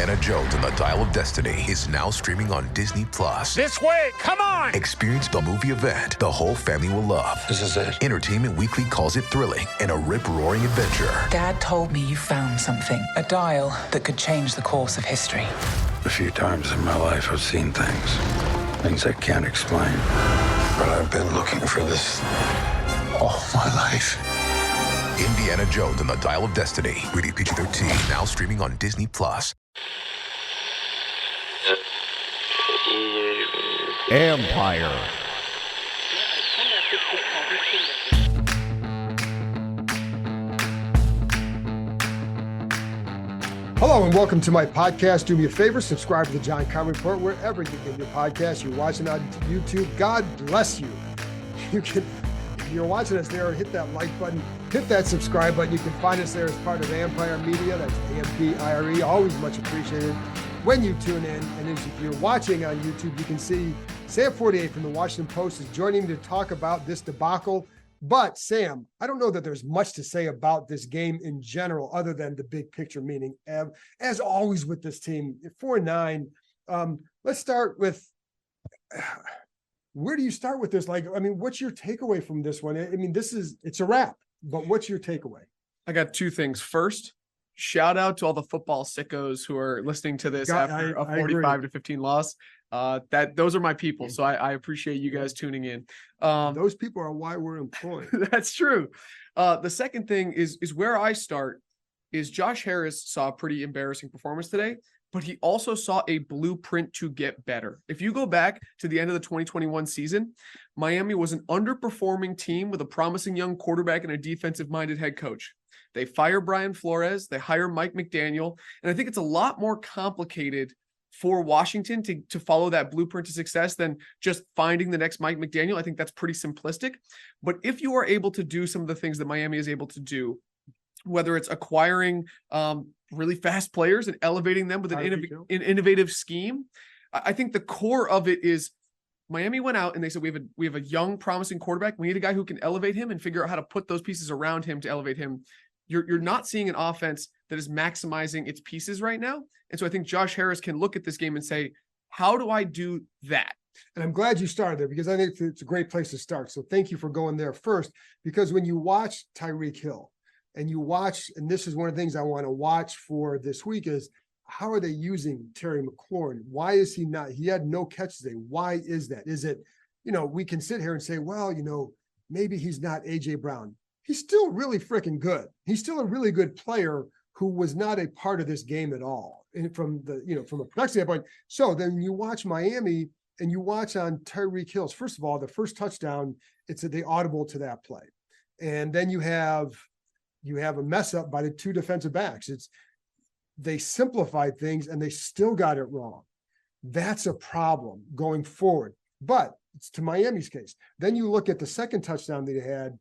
Indiana Jones and the Dial of Destiny is now streaming on Disney+. This way, come on! Experience the movie event the whole family will love. This is it. Entertainment Weekly calls it thrilling and a rip-roaring adventure. Dad told me you found something, a dial that could change the course of history. A few times in my life I've seen things I can't explain. But I've been looking for this all my life. Indiana Jones and the Dial of Destiny, rated PG-13, now streaming on Disney+. Empire. Hello and welcome to my podcast. Do me a favor, subscribe to the John Conway Report wherever you get your podcast. You're watching on YouTube. God bless you. If you're watching us there, hit that like button, hit that subscribe button. You can find us there as part of Empire Media. That's AMPIRE. Always much appreciated when you tune in. And if you're watching on YouTube, you can see Sam Fortier from the Washington Post is joining me to talk about this debacle. But Sam, I don't know that there's much to say about this game in general, other than the big picture, meaning as always with this team, 4-9. Let's start with, where do you start with this? What's your takeaway from this one? It's a wrap, but what's your takeaway? I got two things. First, shout out to all the football sickos who are listening to this after a 45-15 loss. Those are my people. So I appreciate you guys tuning in. Those people are why we're employed. That's true. The second thing is where I start is Josh Harris saw a pretty embarrassing performance today, but he also saw a blueprint to get better. If you go back to the end of the 2021 season, Miami was an underperforming team with a promising young quarterback and a defensive-minded head coach. They fire Brian Flores, they hire Mike McDaniel, and I think it's a lot more complicated for Washington to follow that blueprint to success than just finding the next Mike McDaniel. I think that's pretty simplistic. But if you are able to do some of the things that Miami is able to do, whether it's acquiring really fast players and elevating them with an innovative scheme, I think the core of it is Miami went out and they said, we have a young, promising quarterback. We need a guy who can elevate him and figure out how to put those pieces around him to elevate him. You're not seeing an offense that is maximizing its pieces right now. And so I think Josh Harris can look at this game and say, how do I do that? And I'm glad you started there because I think it's a great place to start. So thank you for going there first, because when you watch Tyreek Hill and this is one of the things I want to watch for this week is how are they using Terry McLaurin? Why is he not? He had no catch today. Why is that? Is it, we can sit here and say, well, maybe he's not AJ Brown. He's still really freaking good. He's still a really good player who was not a part of this game at all. And from a production standpoint. So then you watch Miami and you watch on Tyreek Hill's, first of all, the first touchdown, they audible to that play. And then you have a mess up by the two defensive backs. They simplified things and they still got it wrong. That's a problem going forward. But it's to Miami's case. Then you look at the second touchdown they had,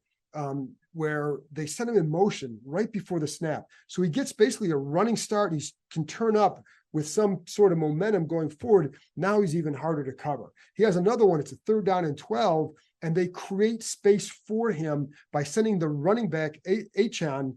where they set him in motion right before the snap. So he gets basically a running start. He can turn up with some sort of momentum going forward. Now he's even harder to cover. He has another one. It's a 3rd down and 12, and they create space for him by sending the running back, Achan,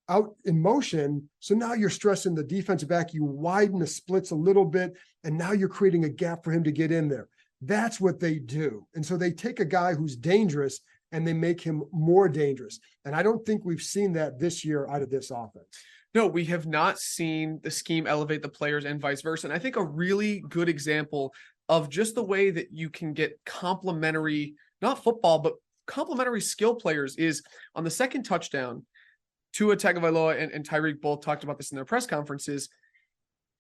out in motion. So now you're stressing the defensive back. You widen the splits a little bit, and now you're creating a gap for him to get in there. That's what they do. And so they take a guy who's dangerous and they make him more dangerous. And I don't think we've seen that this year out of this offense. No, we have not seen the scheme elevate the players and vice versa. And I think a really good example of just the way that you can get complementary, not football, but complementary skill players is on the second touchdown. Tua Tagovailoa and Tyreek both talked about this in their press conferences.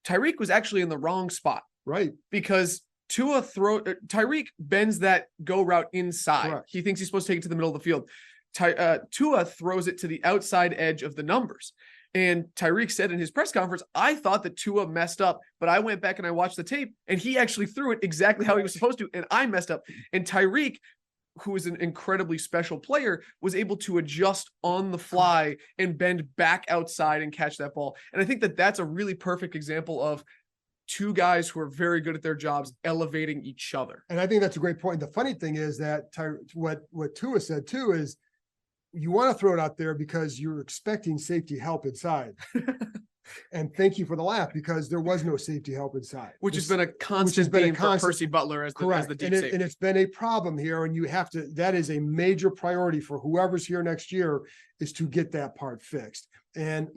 Tyreek was actually in the wrong spot. Right. Because Tyreek bends that go route inside. Correct. He thinks he's supposed to take it to the middle of the field. Tua throws it to the outside edge of the numbers. And Tyreek said in his press conference, I thought that Tua messed up, but I went back and I watched the tape and he actually threw it exactly how he was supposed to. And I messed up. And Tyreek, who is an incredibly special player, was able to adjust on the fly and bend back outside and catch that ball. And I think that that's a really perfect example of two guys who are very good at their jobs elevating each other. And I think that's a great point. The funny thing is that what Tua said too is you want to throw it out there because you're expecting safety help inside. And thank you for the laugh, because there was no safety help inside. Which has been a constant theme for Percy Butler as the deep safety. And it's been a problem here, and you have to, that is a major priority for whoever's here next year, is to get that part fixed. And,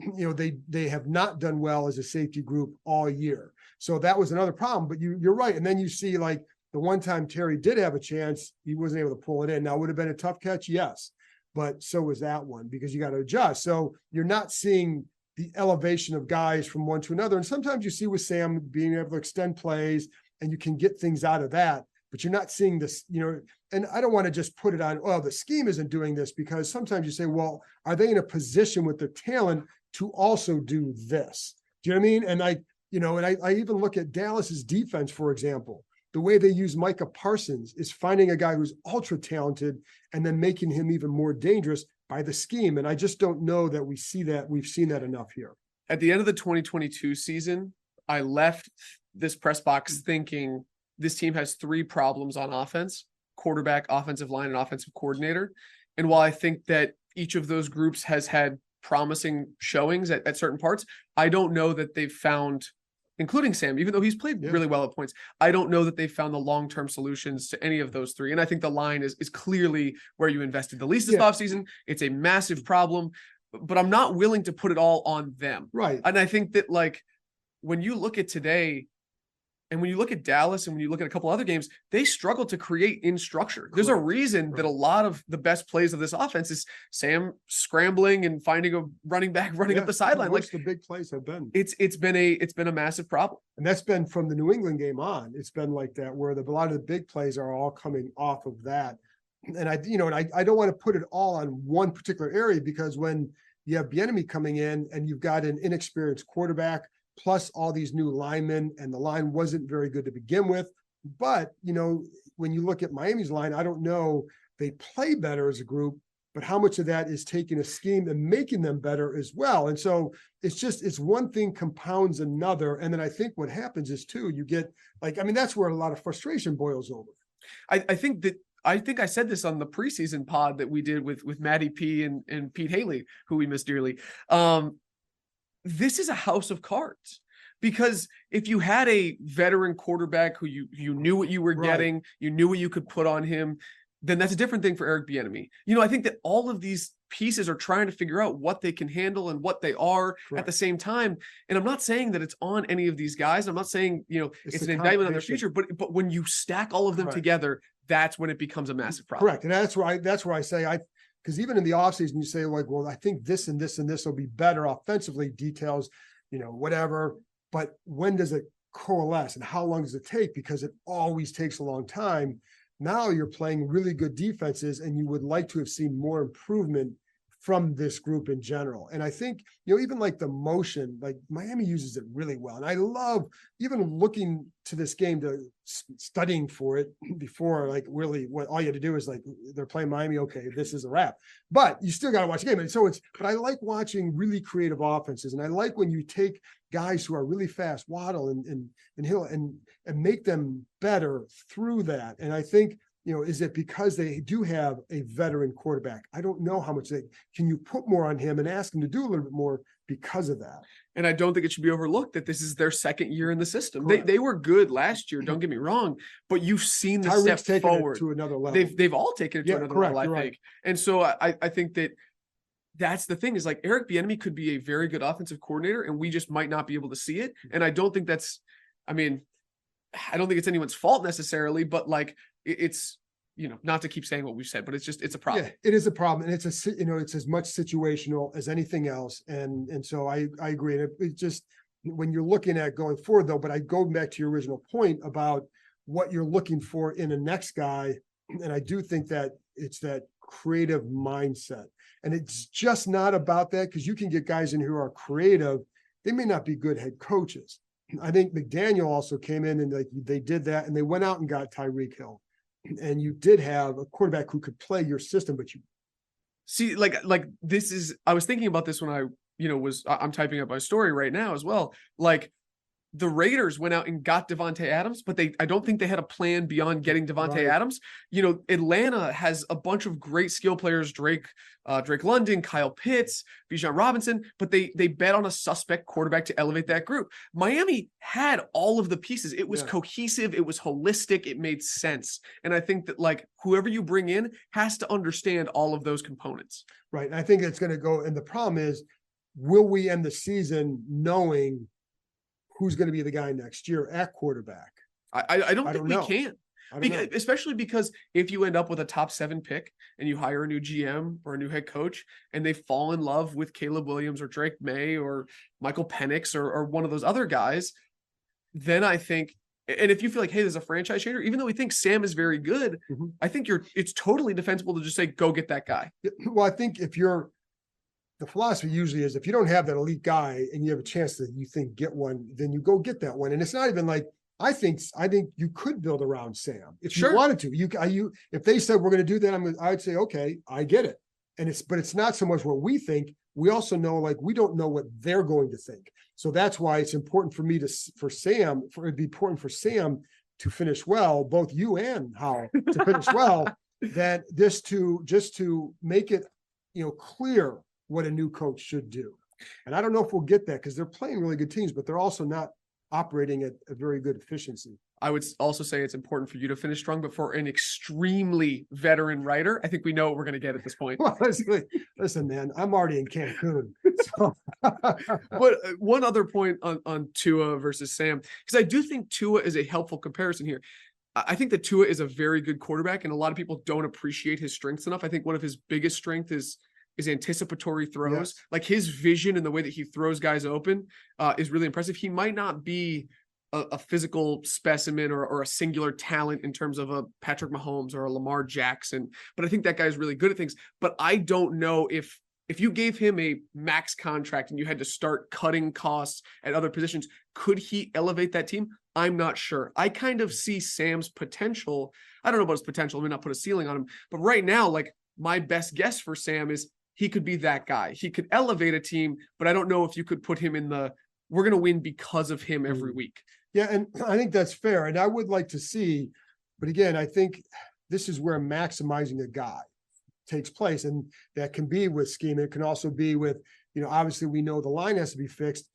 they have not done well as a safety group all year. So that was another problem, but you're right. And then you see, like, the one time Terry did have a chance, he wasn't able to pull it in. Now, would have been a tough catch? Yes. But so was that one, because you got to adjust. So you're not seeing the elevation of guys from one to another. And sometimes you see with Sam being able to extend plays, and you can get things out of that, but you're not seeing this, and I don't want to just put it on, well, the scheme isn't doing this, because sometimes you say, well, are they in a position with the talent to also do this? Do you know what I mean? And I even look at Dallas's defense, for example. The way they use Micah Parsons is finding a guy who's ultra talented and then making him even more dangerous by the scheme. And I just don't know that we've seen that enough here. At the end of the 2022 season, I left this press box thinking this team has three problems on offense: quarterback, offensive line, and offensive coordinator. And while I think that each of those groups has had promising showings at certain parts, I don't know that they've found, including Sam, even though he's played really well at points, I don't know that they've found the long-term solutions to any of those three. And I think the line is clearly where you invested the least this offseason. It's a massive problem, but I'm not willing to put it all on them. Right. And I think that, like, when you look at today, and when you look at Dallas, and when you look at a couple other games, they struggle to create in structure. There's a reason that a lot of the best plays of this offense is Sam scrambling and finding a running back running up the sideline. Like, the big plays have been. It's been a massive problem. And that's been from the New England game on. It's been like that, where a lot of the big plays are all coming off of that. And I don't want to put it all on one particular area, because when you have Bieniemy coming in and you've got an inexperienced quarterback, plus all these new linemen, and the line wasn't very good to begin with. But, when you look at Miami's line, I don't know, they play better as a group, but how much of that is taking a scheme and making them better as well? And so it's one thing compounds another. And then I think what happens is, too, you get, that's where a lot of frustration boils over. I think I said this on the preseason pod that we did with Matty P and Pete Haley, who we miss dearly. This is a house of cards, because if you had a veteran quarterback who you knew what you were getting, you knew what you could put on him, then that's a different thing for Eric Bieniemy. I think that all of these pieces are trying to figure out what they can handle and what they are at the same time. And I'm not saying that it's on any of these guys. I'm not saying, it's an indictment on their future, but when you stack all of them together, that's when it becomes a massive problem. Correct. And that's where I say, because even in the offseason, you say, like, well, I think this and this and this will be better offensively, details, whatever. But when does it coalesce, and how long does it take? Because it always takes a long time. Now you're playing really good defenses, and you would like to have seen more improvement from this group in general. And I think, even like the motion, like Miami uses it really well. And I love even looking to this game, to studying for it before, like, really what all you had to do is, like, they're playing Miami. Okay, this is a wrap, but you still got to watch the game. And so but I like watching really creative offenses. And I like when you take guys who are really fast, Waddle and Hill, and make them better through that. And I think, is it because they do have a veteran quarterback? I don't know how much can you put more on him and ask him to do a little bit more because of that. And I don't think it should be overlooked that this is their second year in the system. They were good last year, don't get me wrong, but you've seen the step forward to another level. They've all taken it to another level, I think. And so I think that's the thing, is, like, Eric Bieniemy could be a very good offensive coordinator, and we just might not be able to see it. And I don't think I don't think it's anyone's fault necessarily, but, like, it's, not to keep saying what we've said, but it's a problem. Yeah, it is a problem. And it's it's as much situational as anything else. And so I agree. And it just, when you're looking at going forward, though, but I go back to your original point about what you're looking for in a next guy. And I do think that it's that creative mindset. And it's just not about that, because you can get guys in who are creative. They may not be good head coaches. I think McDaniel also came in, and, like, they did that, and they went out and got Tyreek Hill. And you did have a quarterback who could play your system, but you see, like this is, I was thinking about this when I'm typing up my story right now as well. Like, the Raiders went out and got Devontae Adams, but I don't think they had a plan beyond getting Devontae Adams. Atlanta has a bunch of great skill players, Drake London, Kyle Pitts, Bijan Robinson, but they bet on a suspect quarterback to elevate that group. Miami had all of the pieces. It was cohesive. It was holistic. It made sense. And I think that like whoever you bring in has to understand all of those components. Right. And I think it's going to go. And the problem is, will we end the season knowing who's going to be the guy next year at quarterback? I don't think we can. Know. Especially because if you end up with a top 7 pick and you hire a new GM or a new head coach and they fall in love with Caleb Williams or Drake May or Michael Penix or one of those other guys, then I think, and if you feel like, hey, there's a franchise changer, even though we think Sam is very good, I think it's totally defensible to just say, go get that guy. Well, I think the philosophy usually is if you don't have that elite guy and you have a chance that you think get one, then you go get that one. And it's not even like, I think you could build around Sam if you wanted to. If they said we're going to do that, I'd say, okay, I get it. But it's not so much what we think. We also know, like, we don't know what they're going to think. So that's why it's important for me it'd be important for Sam to finish well, both you and Howell to finish well, that just to make it, clear what a new coach should do. And I don't know if we'll get that because they're playing really good teams, but they're also not operating at a very good efficiency. I would also say it's important for you to finish strong, but for an extremely veteran writer, I think we know what we're going to get at this point. Well, listen, man, I'm already in Cancun. So. But one other point on Tua versus Sam, because I do think Tua is a helpful comparison here. I think that Tua is a very good quarterback, and a lot of people don't appreciate his strengths enough. I think one of his biggest strengths is anticipatory throws. Yes. Like his vision and the way that he throws guys open is really impressive. He might not be a physical specimen or a singular talent in terms of a Patrick Mahomes or a Lamar Jackson, but I think that guy's really good at things. But I don't know if you gave him a max contract and you had to start cutting costs at other positions, could he elevate that team? I'm not sure. I kind of see Sam's potential. I don't know about his potential. I may not put a ceiling on him, but right now, like my best guess for Sam is he could be that guy. He could elevate a team, but I don't know if you could put him in we're going to win because of him every week. Yeah, and I think that's fair. And I would like to see, but again, I think this is where maximizing a guy takes place. And that can be with scheme. It can also be with, obviously we know the line has to be fixed,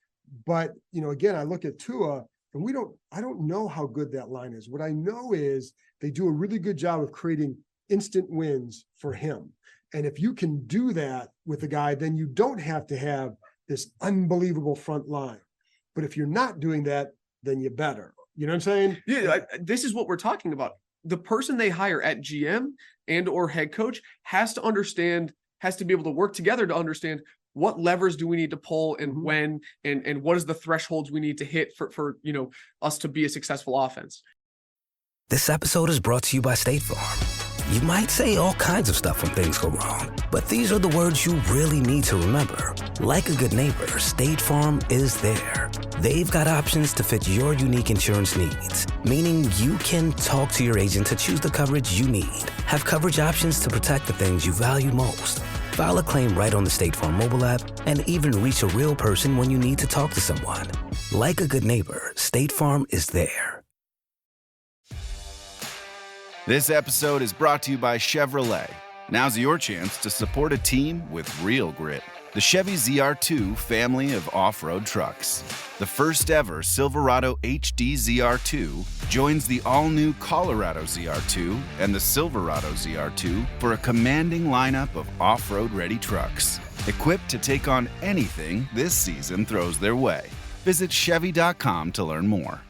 but, again, I look at Tua and I don't know how good that line is. What I know is they do a really good job of creating instant wins for him. And if you can do that with a guy, then you don't have to have this unbelievable front line. But if you're not doing that, then you better. You know what I'm saying? Yeah, this is what we're talking about. The person they hire at GM and or head coach has to be able to work together to understand what levers do we need to pull and when, and what is the thresholds we need to hit for us to be a successful offense. This episode is brought to you by State Farm. You might say all kinds of stuff when things go wrong, but these are the words you really need to remember. Like a good neighbor, State Farm is there. They've got options to fit your unique insurance needs, meaning you can talk to your agent to choose the coverage you need, have coverage options to protect the things you value most, file a claim right on the State Farm mobile app, and even reach a real person when you need to talk to someone. Like a good neighbor, State Farm is there. This episode is brought to you by Chevrolet. Now's your chance to support a team with real grit. The Chevy ZR2 family of off-road trucks. The first ever Silverado HD ZR2 joins the all-new Colorado ZR2 and the Silverado ZR2 for a commanding lineup of off-road ready trucks. Equipped to take on anything this season throws their way. Visit Chevy.com to learn more.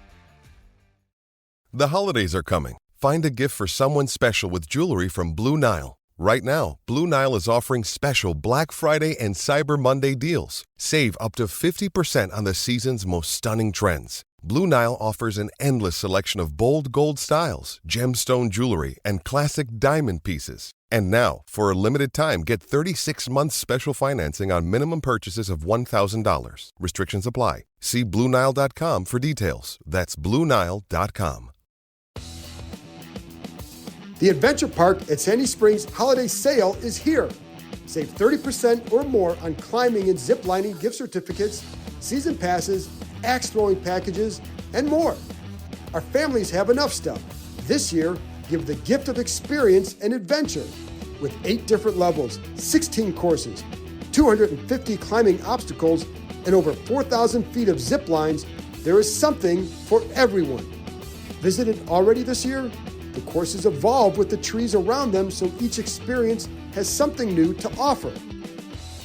The holidays are coming. Find a gift for someone special with jewelry from Blue Nile. Right now, Blue Nile is offering special Black Friday and Cyber Monday deals. Save up to 50% on the season's most stunning trends. Blue Nile offers an endless selection of bold gold styles, gemstone jewelry, and classic diamond pieces. And now, for a limited time, get 36 months special financing on minimum purchases of $1,000. Restrictions apply. See BlueNile.com for details. That's BlueNile.com. The Adventure Park at Sandy Springs Holiday Sale is here. Save 30% or more on climbing and zip lining gift certificates, season passes, axe throwing packages, and more. Our families have enough stuff. This year, give the gift of experience and adventure. With 8 different levels, 16 courses, 250 climbing obstacles, and over 4,000 feet of zip lines, there is something for everyone. Visited already this year? The courses evolve with the trees around them, so each experience has something new to offer.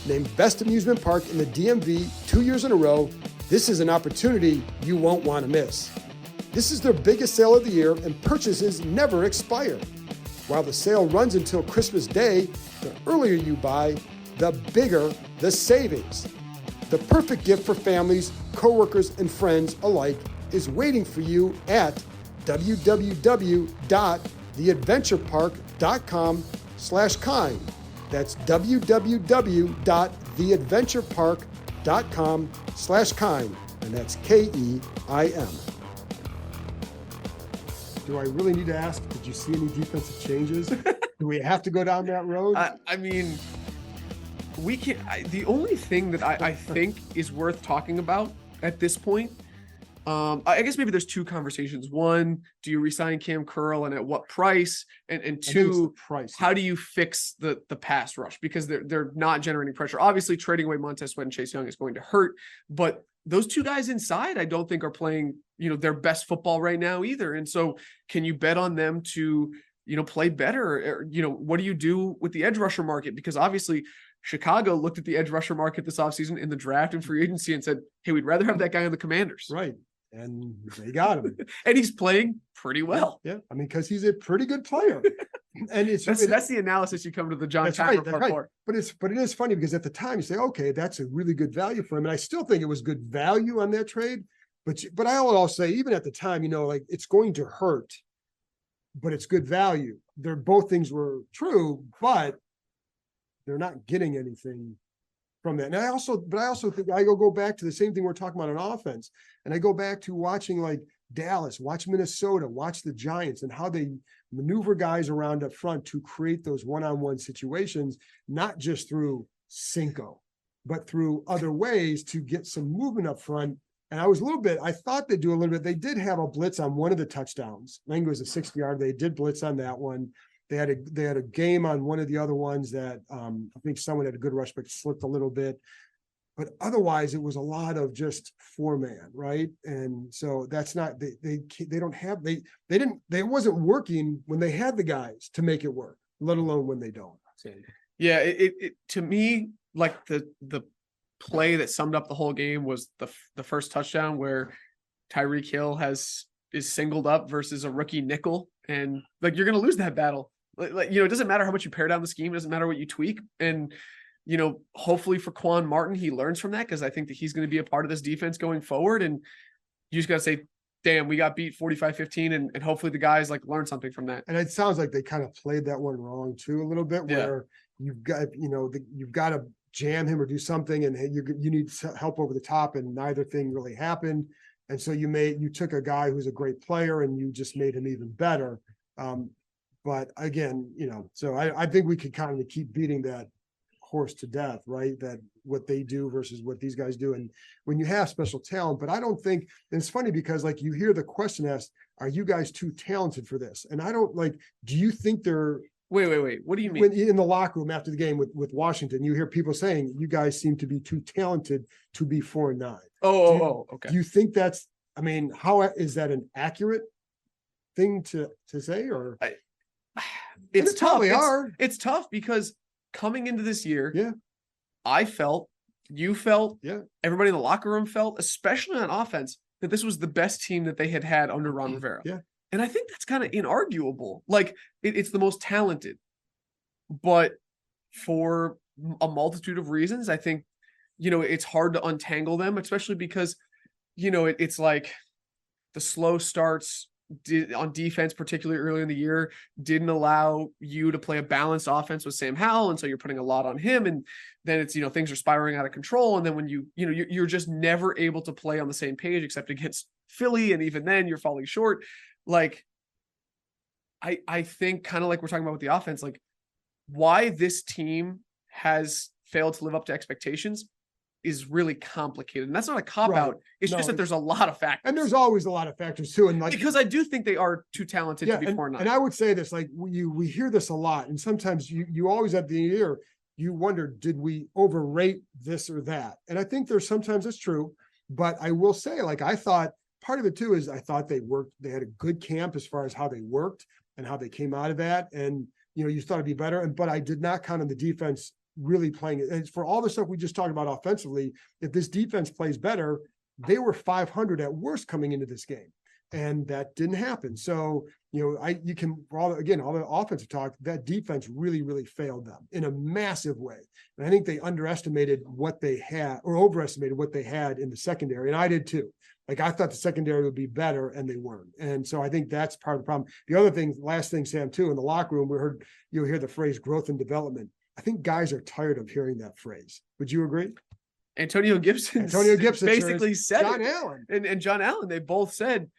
Named Best Amusement Park in the DMV 2 years in a row, this is an opportunity you won't want to miss. This is their biggest sale of the year, and purchases never expire. While the sale runs until Christmas Day, the earlier you buy, the bigger the savings. The perfect gift for families, coworkers, and friends alike is waiting for you at www.theadventurepark.com/kind. That's www.theadventurepark.com/kind. And that's KEIM. Do I really need to ask, did you see any defensive changes? Do we have to go down that road? I mean, we can. The only thing that I think is worth talking about at this point, I guess maybe there's 2 conversations. One, do you resign Cam Curl and at what price? And 2, price. How do you fix the pass rush? Because they're not generating pressure. Obviously, trading away Montez Sweat and Chase Young is going to hurt, but those 2 guys inside, I don't think are playing, their best football right now either. And so can you bet on them to, play better? Or, what do you do with the edge rusher market? Because obviously Chicago looked at the edge rusher market this offseason in the draft and free agency and said, hey, we'd rather have that guy on the Commanders. Right. And they got him. And he's playing pretty well. Yeah. I mean, because he's a pretty good player. And that's the analysis you come to the John Packer report for. But it is funny because at the time you say, okay, that's a really good value for him. And I still think it was good value on that trade. But I will also say, even at the time, like it's going to hurt, but it's good value. Both things were true, but they're not getting anything from that. And I also think I go back to the same thing we're talking about on offense. And I go back to watching like Dallas, watch Minnesota, watch the Giants and how they maneuver guys around up front to create those one-on-one situations, not just through Cinco, but through other ways to get some movement up front. And I thought they'd do a little bit. They did have a blitz on one of the touchdowns. I think it was a 60-yard. They did blitz on that one. They had a game on one of the other ones that I think someone had a good rush, but slipped a little bit. But otherwise, it was a lot of just 4-man, right? And so that's not they wasn't working when they had the guys to make it work, let alone when they don't. So. Yeah, it to me, like the play that summed up the whole game was the first touchdown where Tyreek Hill is singled up versus a rookie nickel, and like you're going to lose that battle. Like it doesn't matter how much you pare down the scheme, it doesn't matter what you tweak, and hopefully for Quan Martin he learns from that, because I think that he's going to be a part of this defense going forward, and you just got to say, damn, we got beat 45-15, and hopefully the guys like learn something from that. And it sounds like they kind of played that one wrong too a little bit, where you've got you've got to jam him or do something, and you need help over the top, and neither thing really happened. And so you took a guy who's a great player and you just made him even better. But again, so I think we could kind of keep beating that horse to death, right? That what they do versus what these guys do. And when you have special talent, but I don't think, and it's funny because like you hear the question asked, are you guys too talented for this? And I don't do you think they're, Wait. What do you mean? When in the locker room after the game with Washington, you hear people saying you guys seem to be too talented to be 4-9. Okay. Do you think that's? I mean, how is that an accurate thing to say? Or it's tough. Are. It's tough because coming into this year, I felt, you felt, everybody in the locker room felt, especially on offense, that this was the best team that they had under Ron Rivera. Yeah. And I think that's kind of inarguable. Like it's the most talented, but for a multitude of reasons, I think, it's hard to untangle them, especially because, it's like the slow starts on defense, particularly early in the year, didn't allow you to play a balanced offense with Sam Howell. And so you're putting a lot on him. And then it's, things are spiraling out of control. And then when you're just never able to play on the same page except against Philly. And even then you're falling short. Like, I think kind of like we're talking about with the offense, like why this team has failed to live up to expectations is really complicated. And that's not a cop-out. It's just that there's a lot of factors. And there's always a lot of factors too. And because I do think they are too talented to be 4-9. And I would say this, like we hear this a lot. And sometimes you always at the year, you wonder, did we overrate this or that? And I think sometimes it's true. But I will say, like, I thought part of it too is I thought they had a good camp as far as how they worked and how they came out of that. And, you thought it'd be better. But I did not count on the defense really playing it. And for all the stuff we just talked about offensively, if this defense plays better, they were 500 at worst coming into this game. And that didn't happen. So, all the offensive talk, that defense really, really failed them in a massive way. And I think they underestimated what they had or overestimated what they had in the secondary. And I did too. Like, I thought the secondary would be better and they weren't. And so I think that's part of the problem. The other thing, last thing, Sam, too, in the locker room, you'll hear the phrase growth and development. I think guys are tired of hearing that phrase. Would you agree? Antonio Gibson basically said John Allen. And John Allen, they both said,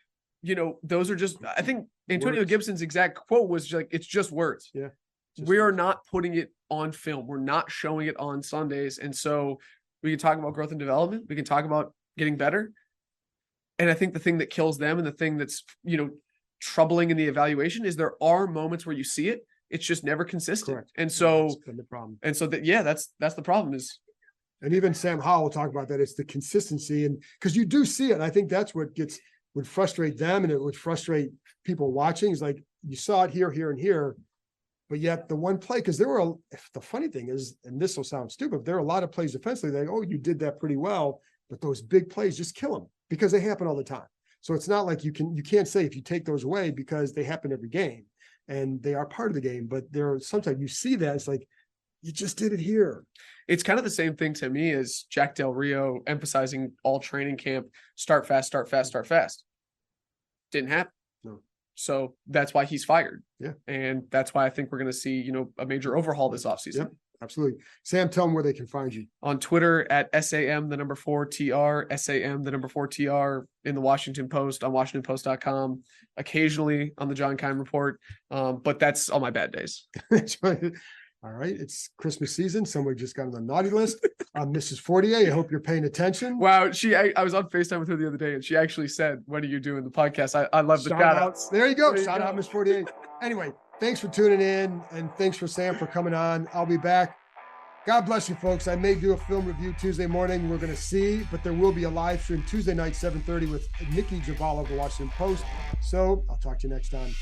those are just, I think Antonio Gibson's exact quote was like, it's just words. Yeah. We are not putting it on film. We're not showing it on Sundays. And so we can talk about growth and development. We can talk about getting better. And I think the thing that kills them and the thing that's, troubling in the evaluation is there are moments where you see it. It's just never consistent. Correct. And so that's been the problem. And so that's the problem is. And even Sam Howell will talk about that. It's the consistency. And because you do see it. And I think that's what would frustrate them and it would frustrate people watching. Is like, you saw it here, here, and here, but yet the one play, because the funny thing is, and this will sound stupid, there are a lot of plays defensively. You did that pretty well, but those big plays just kill them because they happen all the time. So it's not like you can't say if you take those away because they happen every game and they are part of the game, but sometimes you see that it's like, you just did it here. It's kind of the same thing to me as Jack Del Rio emphasizing all training camp, start fast, start fast, start fast. Didn't happen. No. So that's why he's fired. Yeah. And that's why I think we're going to see, a major overhaul this offseason. Yep, absolutely. Sam, tell them where they can find you. On Twitter at SAM4TR, SAM4TR, in the Washington Post, on WashingtonPost.com, occasionally on the John Keim Report. But that's all my bad days. All right. It's Christmas season. Someone just got on the naughty list. Mrs. Fortier, I hope you're paying attention. Wow. I was on FaceTime with her the other day and she actually said, when are you doing the podcast? I love the shout outs. There you go. Shout out, Miss Fortier. Anyway, thanks for tuning in and thanks for Sam for coming on. I'll be back. God bless you, folks. I may do a film review Tuesday morning. We're going to see, but there will be a live stream Tuesday night, 7:30 with Nikki Javala of the Washington Post. So I'll talk to you next time.